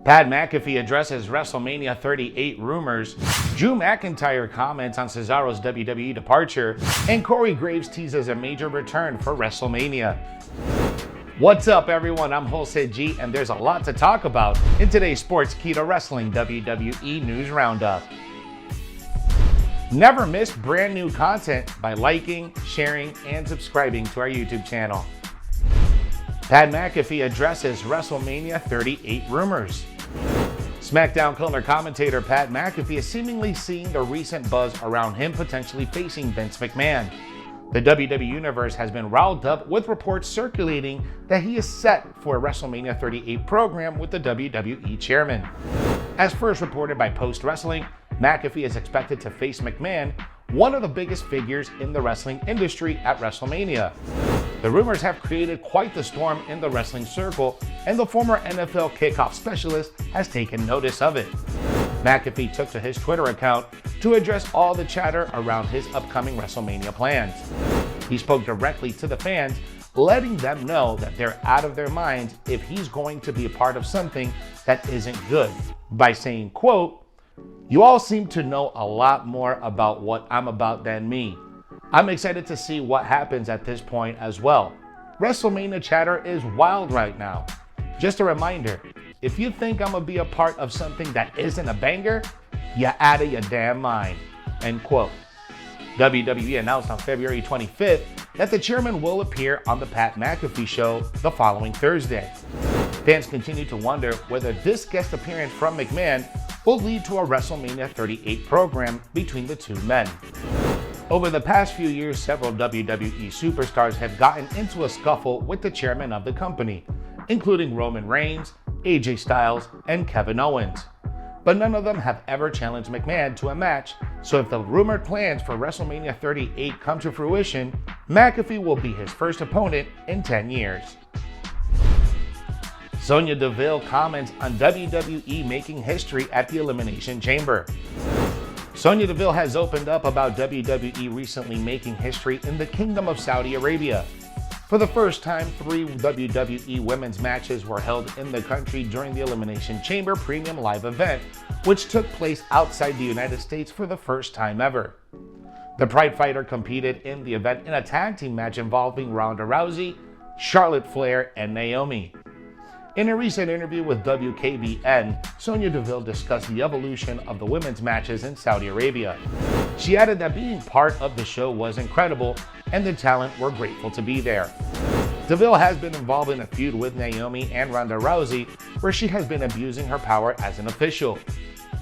Pat McAfee addresses WrestleMania 38 rumors, Drew McIntyre comments on Cesaro's WWE departure, and Corey Graves teases a major return for WrestleMania. What's up, everyone? I'm Jose G, and there's a lot to talk about in today's Sportskeeda Wrestling WWE News Roundup. Never miss brand new content by liking, sharing, and subscribing to our YouTube channel. Pat McAfee addresses WrestleMania 38 rumors. SmackDown color commentator Pat McAfee is seemingly seeing the recent buzz around him potentially facing Vince McMahon. The WWE Universe has been riled up with reports circulating that he is set for a WrestleMania 38 program with the WWE chairman. As first reported by Post Wrestling, McAfee is expected to face McMahon, one of the biggest figures in the wrestling industry, at WrestleMania. The rumors have created quite the storm in the wrestling circle, and the former NFL kickoff specialist has taken notice of it. McAfee took to his Twitter account to address all the chatter around his upcoming WrestleMania plans. He spoke directly to the fans, letting them know that they're out of their minds if he's going to be a part of something that isn't good, by saying, quote, "You all seem to know a lot more about what I'm about than me. I'm excited to see what happens at this point as well. WrestleMania chatter is wild right now. Just a reminder, if you think I'm gonna be a part of something that isn't a banger, you're out of your damn mind," end quote. WWE announced on February 25th that the chairman will appear on the Pat McAfee show the following Thursday. Fans continue to wonder whether this guest appearance from McMahon will lead to a WrestleMania 38 program between the two men. Over the past few years, several WWE superstars have gotten into a scuffle with the chairman of the company, including Roman Reigns, AJ Styles, and Kevin Owens. But none of them have ever challenged McMahon to a match, so if the rumored plans for WrestleMania 38 come to fruition, McAfee will be his first opponent in 10 years. Sonya Deville comments on WWE making history at the Elimination Chamber. Sonya Deville has opened up about WWE recently making history in the Kingdom of Saudi Arabia. For the first time, 3 WWE women's matches were held in the country during the Elimination Chamber Premium Live event, which took place outside the United States for the first time ever. The Pride Fighter competed in the event in a tag team match involving Ronda Rousey, Charlotte Flair, and Naomi. In a recent interview with WKBN, Sonya Deville discussed the evolution of the women's matches in Saudi Arabia. She added that being part of the show was incredible, and the talent were grateful to be there. Deville has been involved in a feud with Naomi and Ronda Rousey, where she has been abusing her power as an official.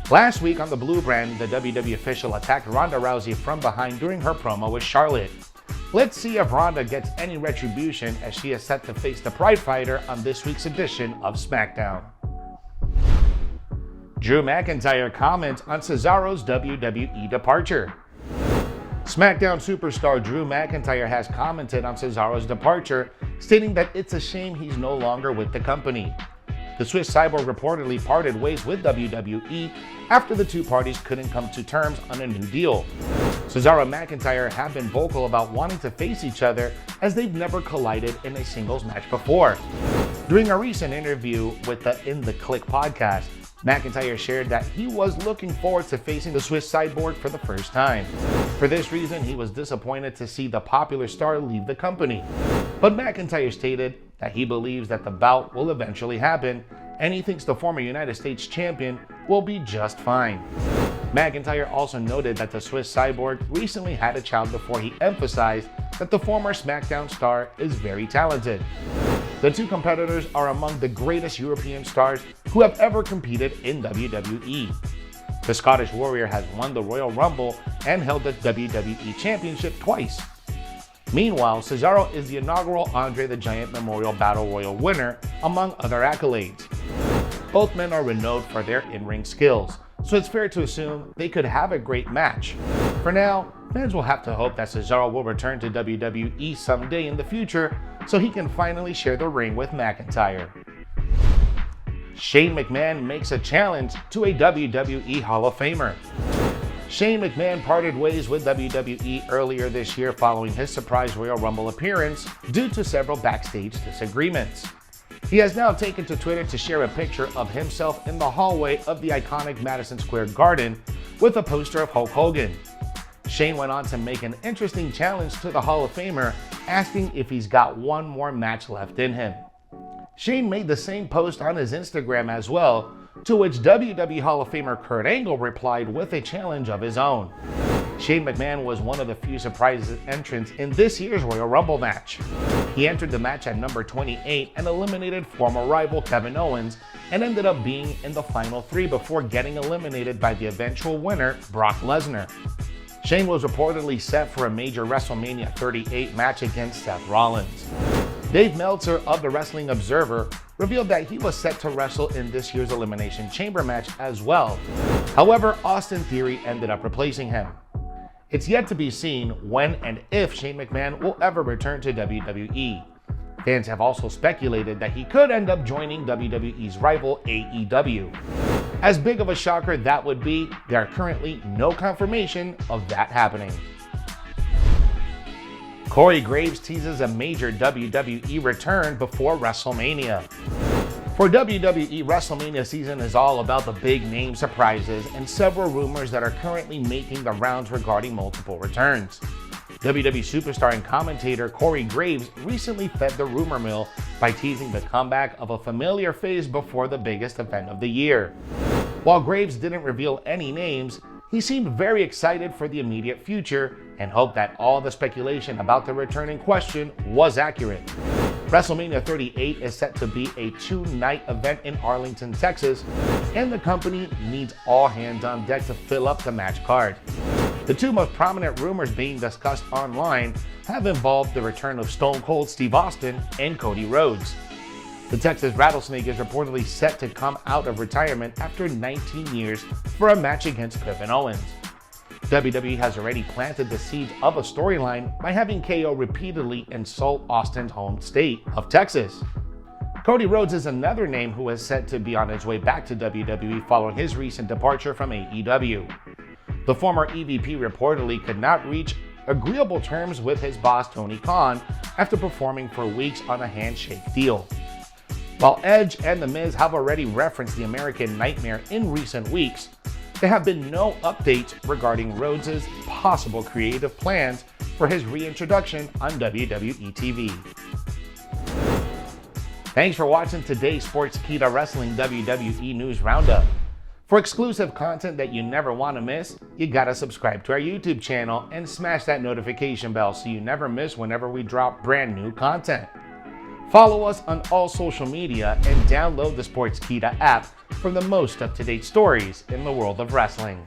Last week on the Blue Brand, the WWE official attacked Ronda Rousey from behind during her promo with Charlotte. Let's see if Ronda gets any retribution, as she is set to face the Pride Fighter on this week's edition of SmackDown. Drew McIntyre comments on Cesaro's WWE departure. SmackDown superstar Drew McIntyre has commented on Cesaro's departure, stating that it's a shame he's no longer with the company. The Swiss Cyborg reportedly parted ways with WWE after the two parties couldn't come to terms on a new deal. Cesaro and McIntyre have been vocal about wanting to face each other, as they've never collided in a singles match before. During a recent interview with the In the Click podcast, McIntyre shared that he was looking forward to facing the Swiss Cyborg for the first time. For this reason, he was disappointed to see the popular star leave the company. But McIntyre stated that he believes that the bout will eventually happen, and he thinks the former United States champion will be just fine. McIntyre also noted that the Swiss Cyborg recently had a child before he emphasized that the former SmackDown star is very talented. The two competitors are among the greatest European stars who have ever competed in WWE. The Scottish Warrior has won the Royal Rumble and held the WWE Championship twice. Meanwhile, Cesaro is the inaugural Andre the Giant Memorial Battle Royal winner, among other accolades. Both men are renowned for their in-ring skills, so it's fair to assume they could have a great match. For now, fans will have to hope that Cesaro will return to WWE someday in the future, so he can finally share the ring with McIntyre. Shane McMahon makes a challenge to a WWE Hall of Famer. Shane McMahon parted ways with WWE earlier this year following his surprise Royal Rumble appearance due to several backstage disagreements. He has now taken to Twitter to share a picture of himself in the hallway of the iconic Madison Square Garden with a poster of Hulk Hogan. Shane went on to make an interesting challenge to the Hall of Famer, asking if he's got one more match left in him. Shane made the same post on his Instagram as well, to which WWE Hall of Famer Kurt Angle replied with a challenge of his own. Shane McMahon was one of the few surprise entrants in this year's Royal Rumble match. He entered the match at number 28 and eliminated former rival Kevin Owens, and ended up being in the final three before getting eliminated by the eventual winner, Brock Lesnar. Shane was reportedly set for a major WrestleMania 38 match against Seth Rollins. Dave Meltzer of the Wrestling Observer revealed that he was set to wrestle in this year's Elimination Chamber match as well. However, Austin Theory ended up replacing him. It's yet to be seen when and if Shane McMahon will ever return to WWE. Fans have also speculated that he could end up joining WWE's rival AEW. As big of a shocker that would be, there are currently no confirmation of that happening. Corey Graves teases a major WWE return before WrestleMania. For WWE, WrestleMania season is all about the big name surprises and several rumors that are currently making the rounds regarding multiple returns. WWE superstar and commentator Corey Graves recently fed the rumor mill by teasing the comeback of a familiar face before the biggest event of the year. While Graves didn't reveal any names, he seemed very excited for the immediate future and hoped that all the speculation about the return in question was accurate. WrestleMania 38 is set to be a two-night event in Arlington, Texas, and the company needs all hands on deck to fill up the match card. The two most prominent rumors being discussed online have involved the return of Stone Cold Steve Austin and Cody Rhodes. The Texas Rattlesnake is reportedly set to come out of retirement after 19 years for a match against Kevin Owens. WWE has already planted the seeds of a storyline by having KO repeatedly insult Austin's home state of Texas. Cody Rhodes is another name who is set to be on his way back to WWE following his recent departure from AEW. The former EVP reportedly could not reach agreeable terms with his boss Tony Khan after performing for weeks on a handshake deal. While Edge and The Miz have already referenced the American Nightmare in recent weeks, there have been no updates regarding Rhodes' possible creative plans for his reintroduction on WWE TV. Thanks for watching today's Sportskeeda Wrestling WWE News Roundup. For exclusive content that you never want to miss, you gotta subscribe to our YouTube channel and smash that notification bell so you never miss whenever we drop brand new content. Follow us on all social media and download the Sportskeeda app for the most up-to-date stories in the world of wrestling.